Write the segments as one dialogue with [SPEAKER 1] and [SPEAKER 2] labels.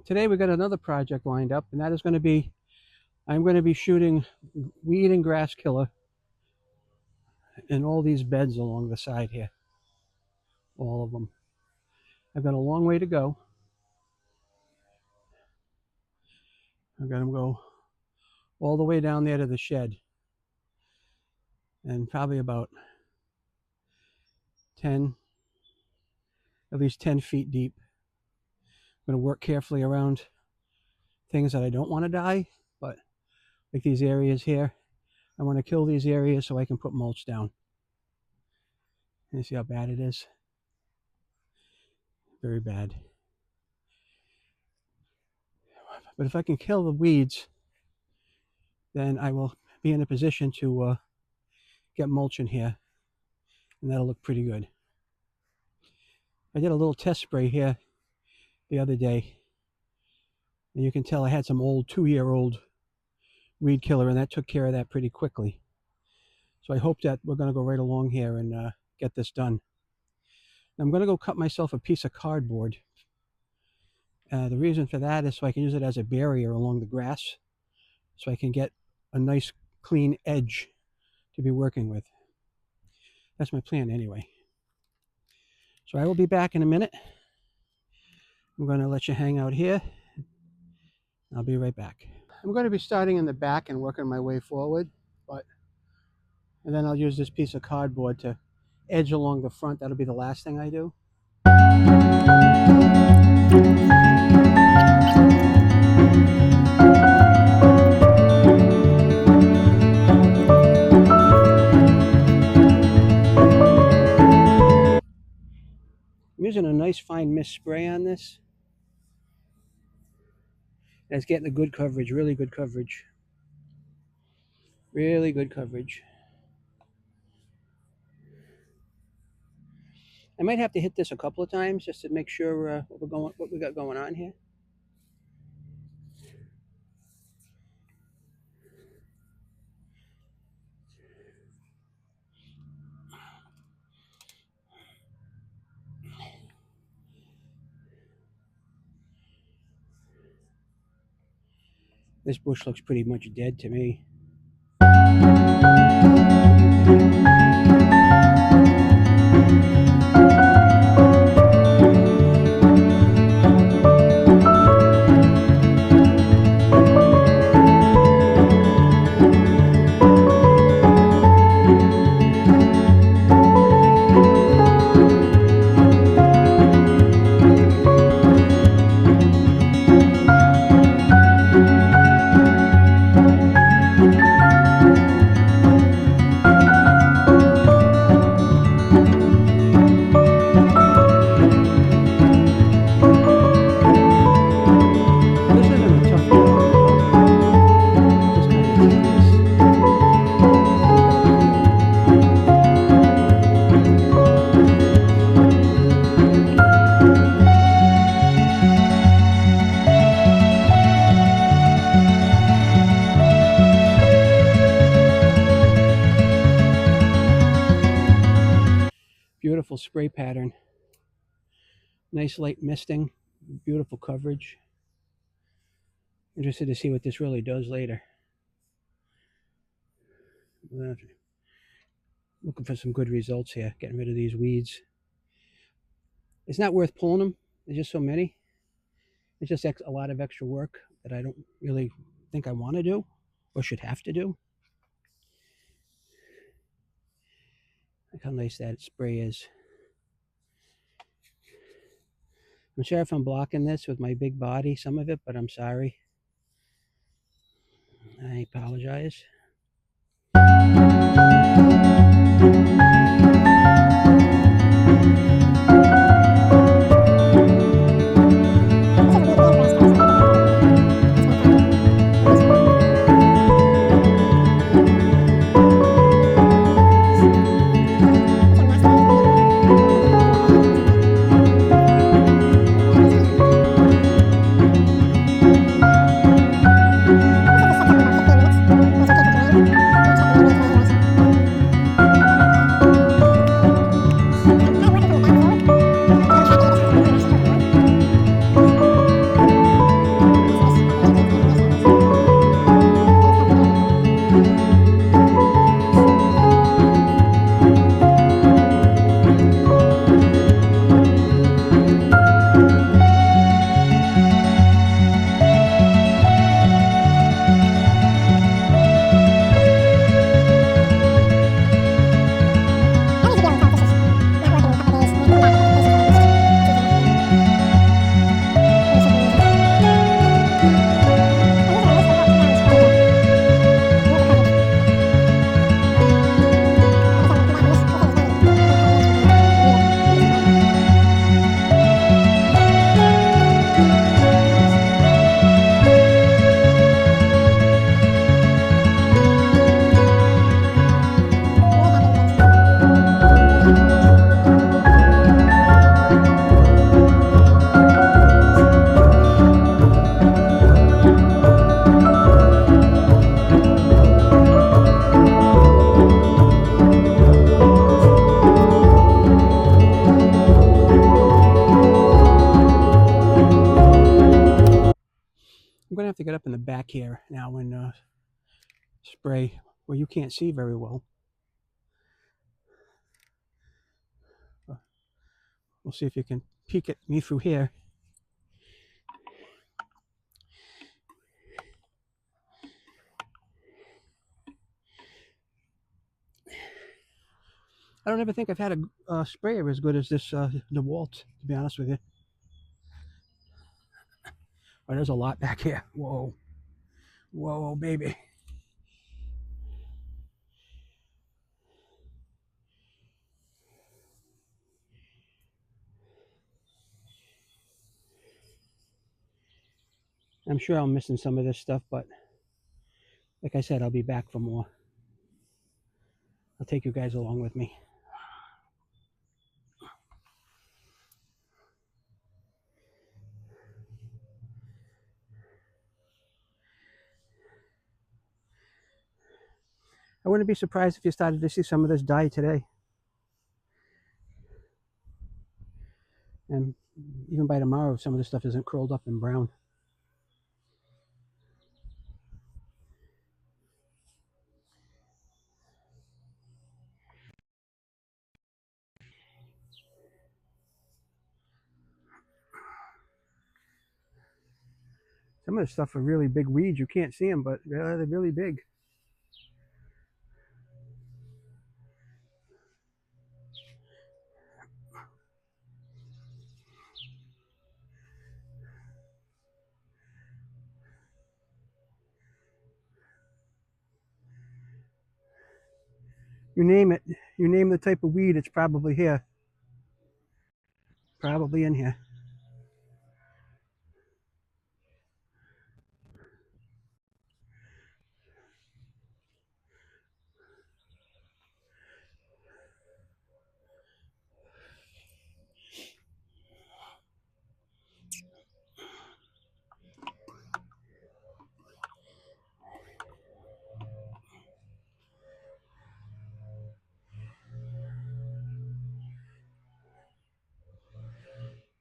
[SPEAKER 1] Today we got another project lined up, and that is going to be, I'm going to be shooting weed and grass killer in all these beds along the side here. All of them. I've got a long way to go. I've got to go all the way down there to the shed, and probably about at least 10 feet deep. I'm going to work carefully around things that I don't want to die, but like these areas here, I want to kill these areas so I can put mulch down. You see how bad it is? Very bad. But if I can kill the weeds, then I will be in a position to get mulch in here, and that'll look pretty good. I did a little test spray here the other day, and you can tell I had some old 2-year-old weed killer, and that took care of that pretty quickly. So I hope that we're going to go right along here and get this done. I'm going to go cut myself a piece of cardboard. The reason for that is so I can use it as a barrier along the grass, so I can get a nice clean edge to be working with. That's my plan anyway. So I will be back in a minute. I'm going to let you hang out here. I'll be right back. I'm going to be starting in the back and working my way forward, and then I'll use this piece of cardboard to edge along the front. That'll be the last thing I do. I'm using a nice fine mist spray on this. And it's getting a good coverage, really good coverage. Really good coverage. I might have to hit this a couple of times just to make sure what we got going on here. This bush looks pretty much dead to me. Beautiful spray pattern. Nice light misting. Beautiful coverage. Interested to see what this really does later. Looking for some good results here, getting rid of these weeds. It's not worth pulling them. There's just so many. It's just a lot of extra work that I don't really think I want to do or should have to do. Look how nice that spray is. I'm sorry if I'm blocking this with my big body, some of it, but I'm sorry. I apologize. I'm going to have to get up in the back here now and spray where you can't see very well. We'll see if you can peek at me through here. I don't ever think I've had a sprayer as good as this DeWalt, to be honest with you. Oh, there's a lot back here. Whoa. Whoa, baby. I'm sure I'm missing some of this stuff, but like I said, I'll be back for more. I'll take you guys along with me. I wouldn't be surprised if you started to see some of this die today. And even by tomorrow, if some of this stuff isn't curled up and brown. Some of this stuff are really big weeds. You can't see them, but they're really big. You name it, you name the type of weed, it's probably here. Probably in here.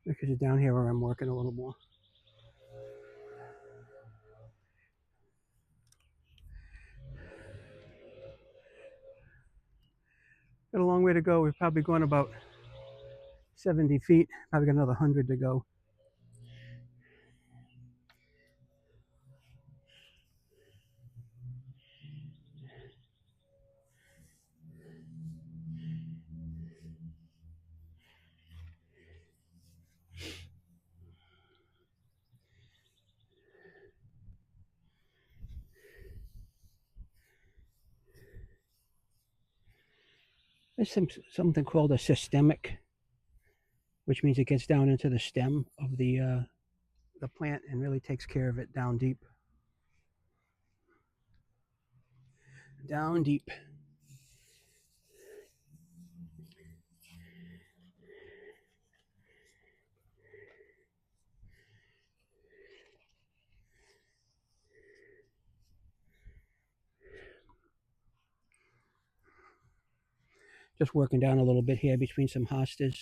[SPEAKER 1] Because you're down here where I'm working a little more. Got a long way to go. We've probably gone about 70 feet. Probably got another 100 to go. There's something called a systemic, which means it gets down into the stem of the plant and really takes care of it down deep. Down deep. Just working down a little bit here between some hostas.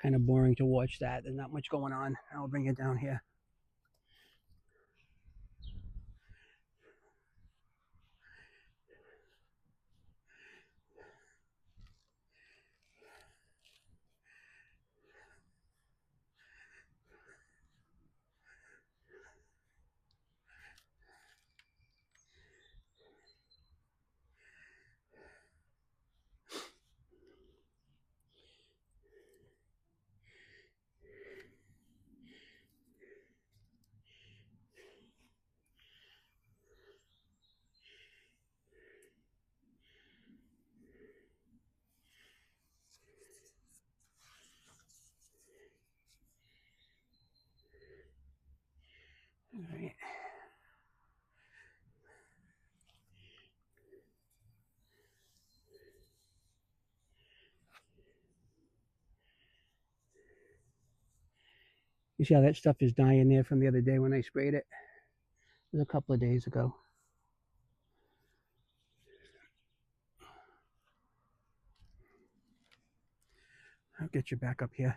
[SPEAKER 1] Kind of boring to watch that. There's not much going on. I'll bring it down here. You see how that stuff is dying there from the other day when I sprayed it? It was a couple of days ago. I'll get you back up here.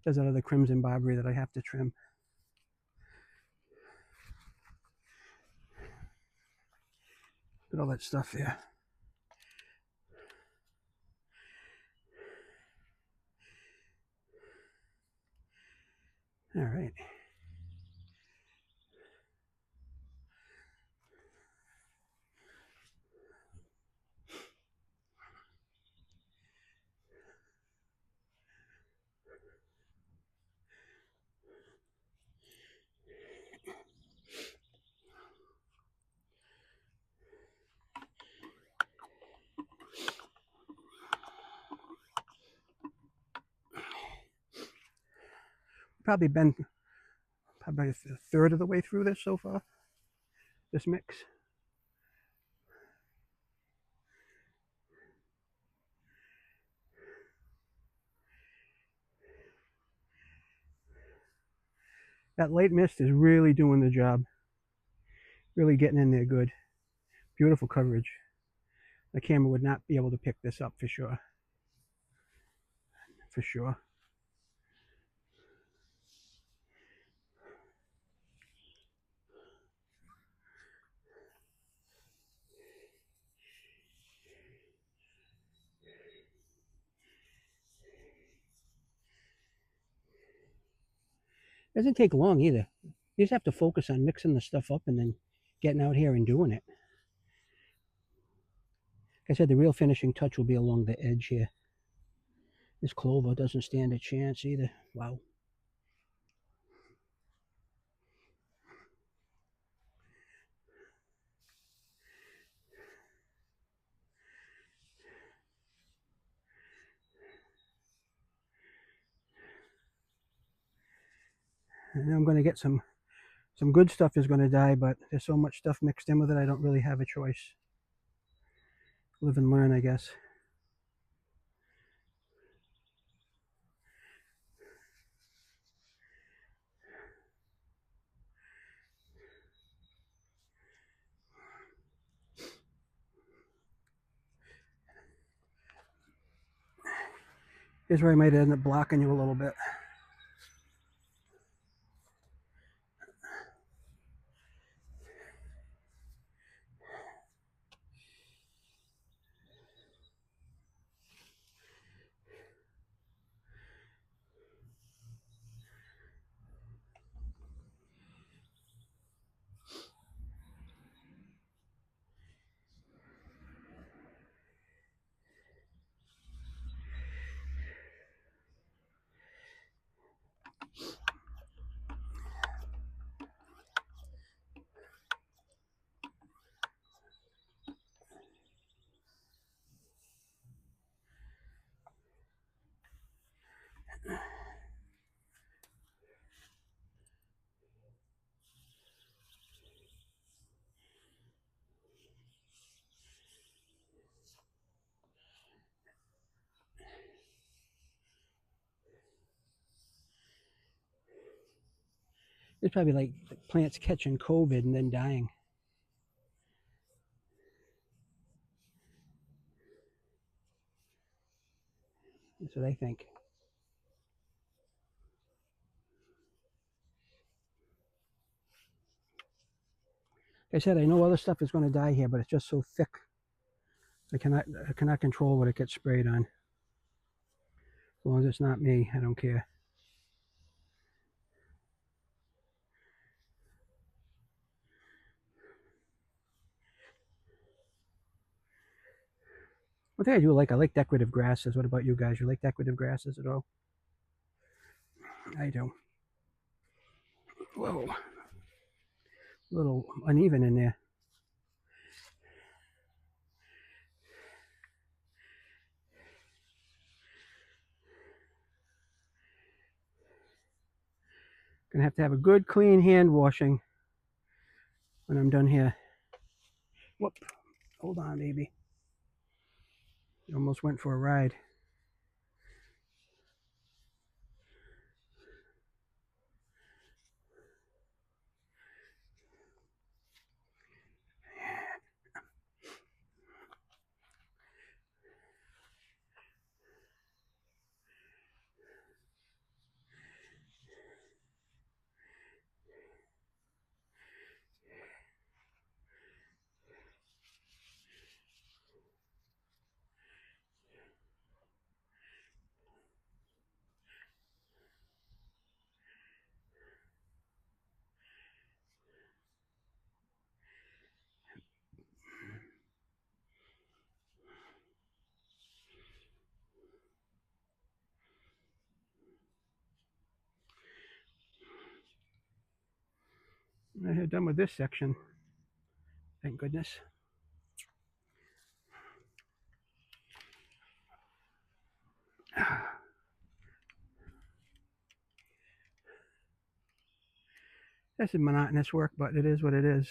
[SPEAKER 1] There's that other crimson barberry that I have to trim. Look at all that stuff there. All right. Probably been a third of the way through this so far, this mix. That light mist is really doing the job. Really getting in there good. Beautiful coverage. The camera would not be able to pick this up for sure. For sure. Doesn't take long either. You just have to focus on mixing the stuff up and then getting out here and doing it. Like I said, the real finishing touch will be along the edge here. This clover doesn't stand a chance either. Wow. And I'm going to get some good stuff is going to die, but there's so much stuff mixed in with it, I don't really have a choice. Live and learn, I guess. Here's where I might end up blocking you a little bit. It's probably like plants catching COVID and then dying. That's what I think. Like I said, I know other stuff is going to die here, but it's just so thick. I cannot control what it gets sprayed on. As long as it's not me, I don't care. One thing I do like, I like decorative grasses. What about you guys? You like decorative grasses at all? I do. Whoa. A little uneven in there. Gonna have to have a good clean hand washing when I'm done here. Whoop. Hold on, baby. Almost went for a ride. I had done with this section. Thank goodness. This is monotonous work, but it is what it is.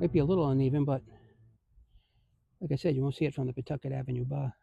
[SPEAKER 1] Might be a little uneven, but like I said, you won't see it from the Pawtucket Avenue bar.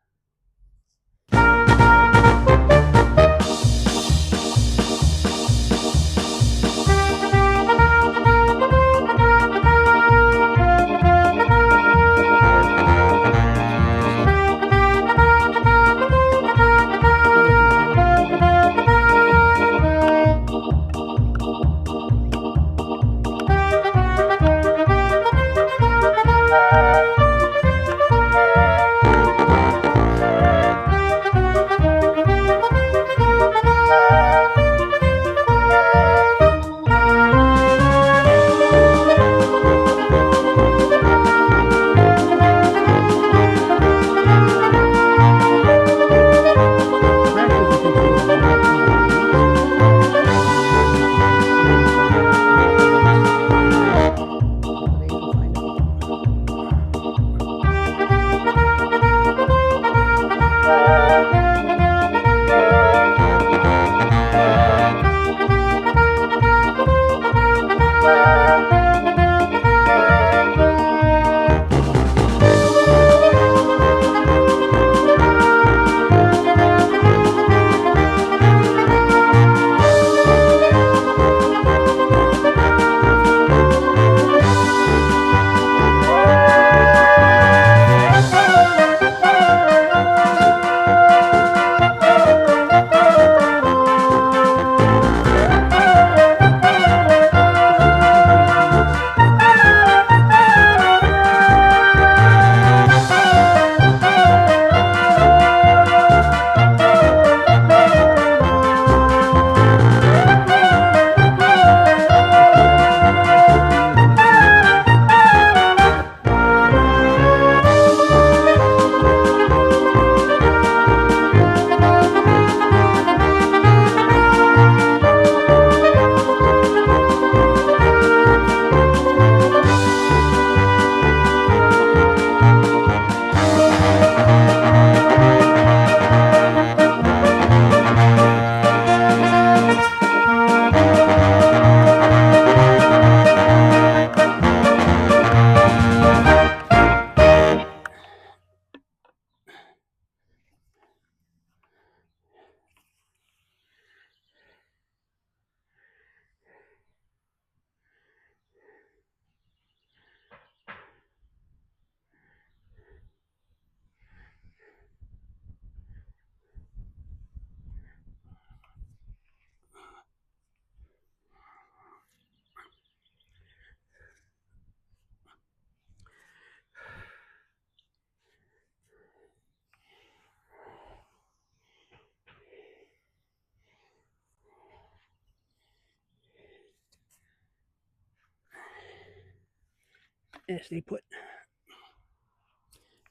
[SPEAKER 1] Yeah, stay put.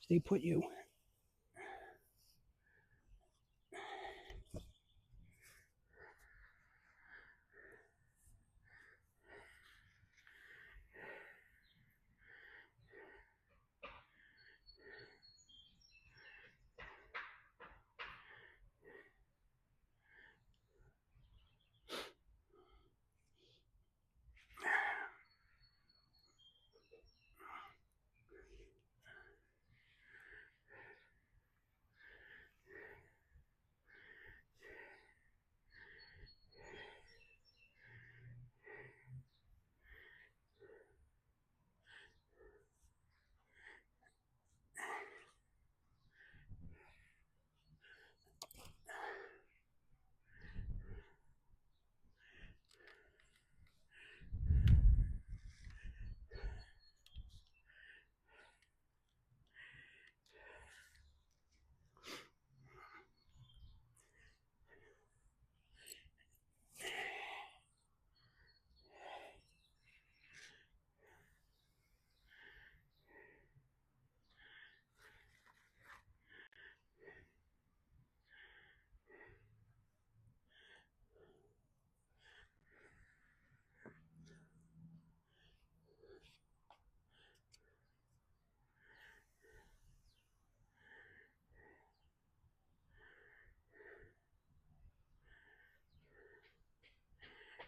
[SPEAKER 1] Stay put, you.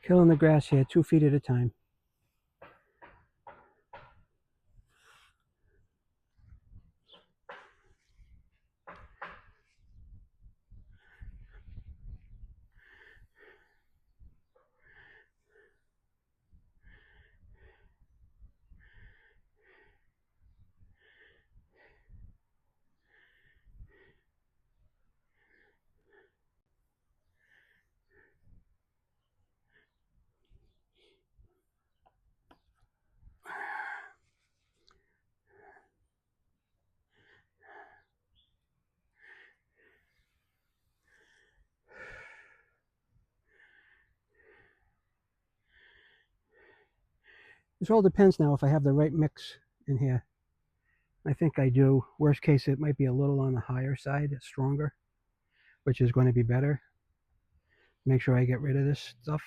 [SPEAKER 1] Killing the grass here, 2 feet at a time. This all depends now if I have the right mix in here. I think I do. Worst case, it might be a little on the higher side, stronger, which is going to be better. Make sure I get rid of this stuff.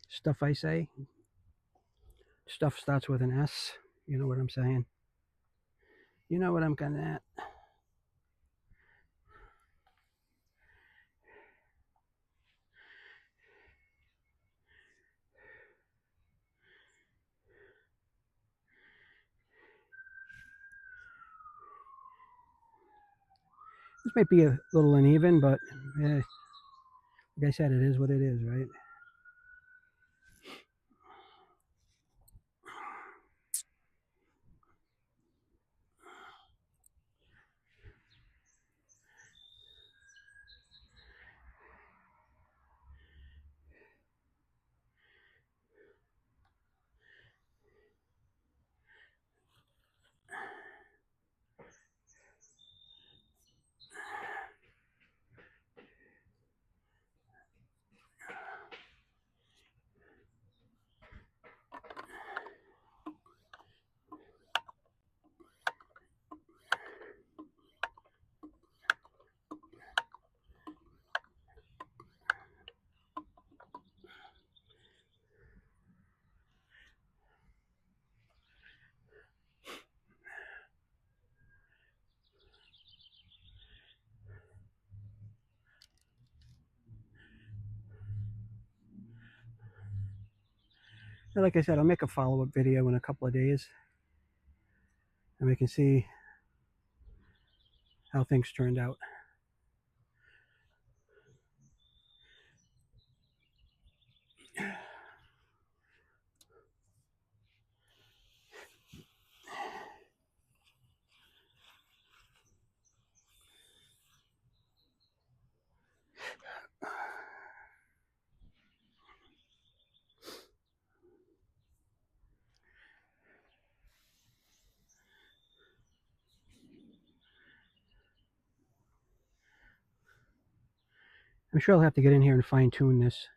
[SPEAKER 1] Stuff, I say. Stuff starts with an S. You know what I'm saying? You know what I'm getting at. This might be a little uneven, but like I said, it is what it is, right? And like I said, I'll make a follow-up video in a couple of days, and we can see how things turned out. I'm sure I'll have to get in here and fine-tune this.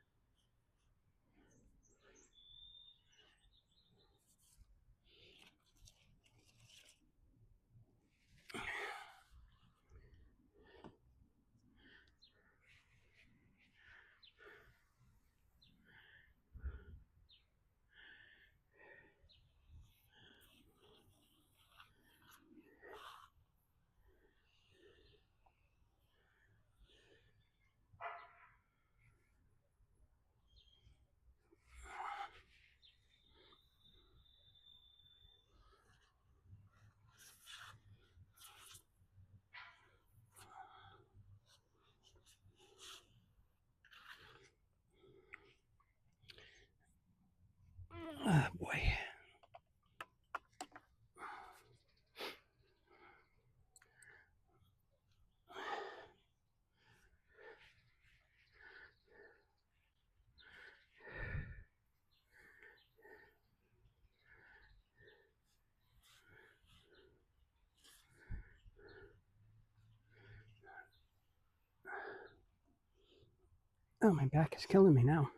[SPEAKER 1] Oh, boy. Oh, my back is killing me now.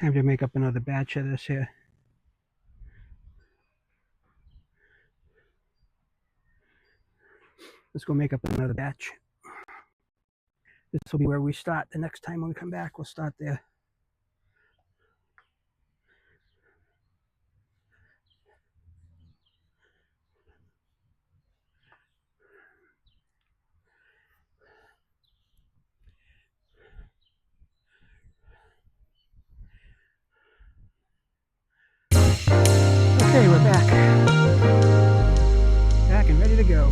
[SPEAKER 1] Time to make up another batch of this here. Let's go make up another batch. This will be where we start. The next time when we come back, we'll start there. Okay, we're back. Back and ready to go.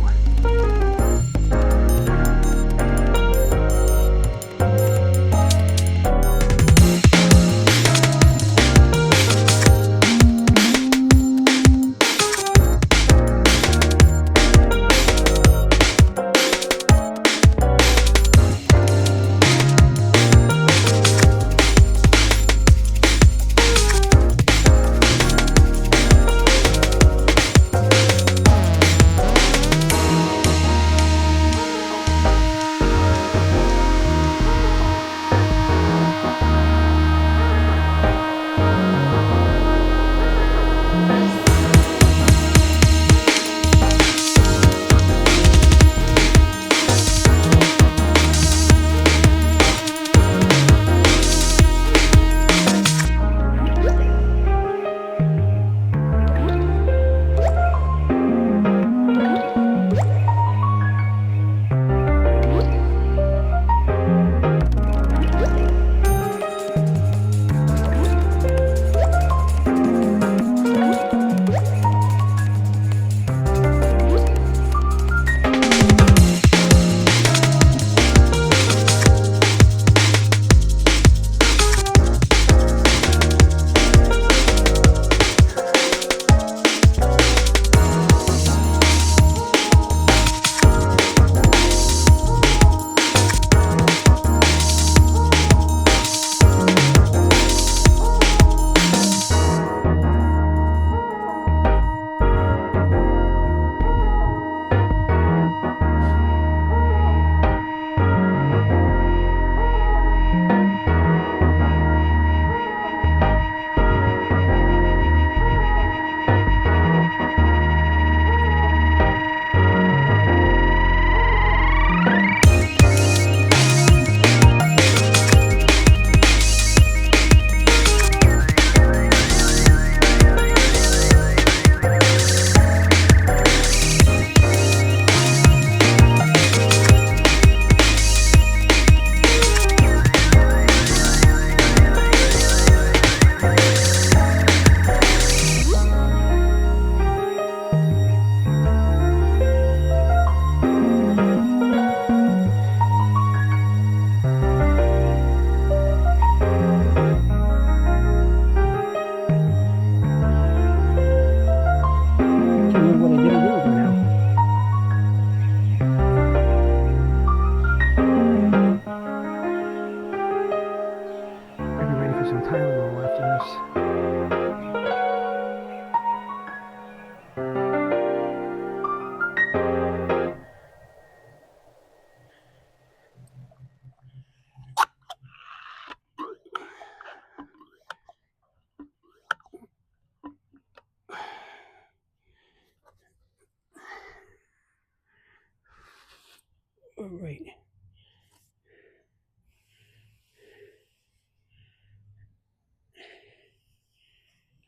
[SPEAKER 1] All right.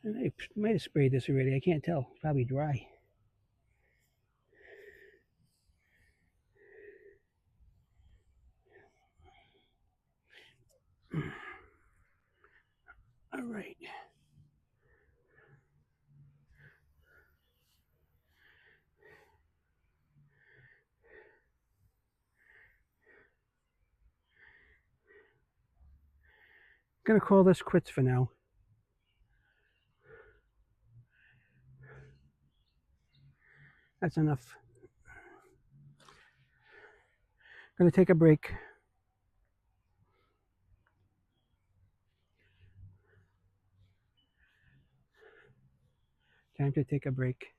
[SPEAKER 1] I might have sprayed this already. I can't tell. It's probably dry. All right. I'm going to call this quits for now. That's enough. I'm going to take a break. Time to take a break.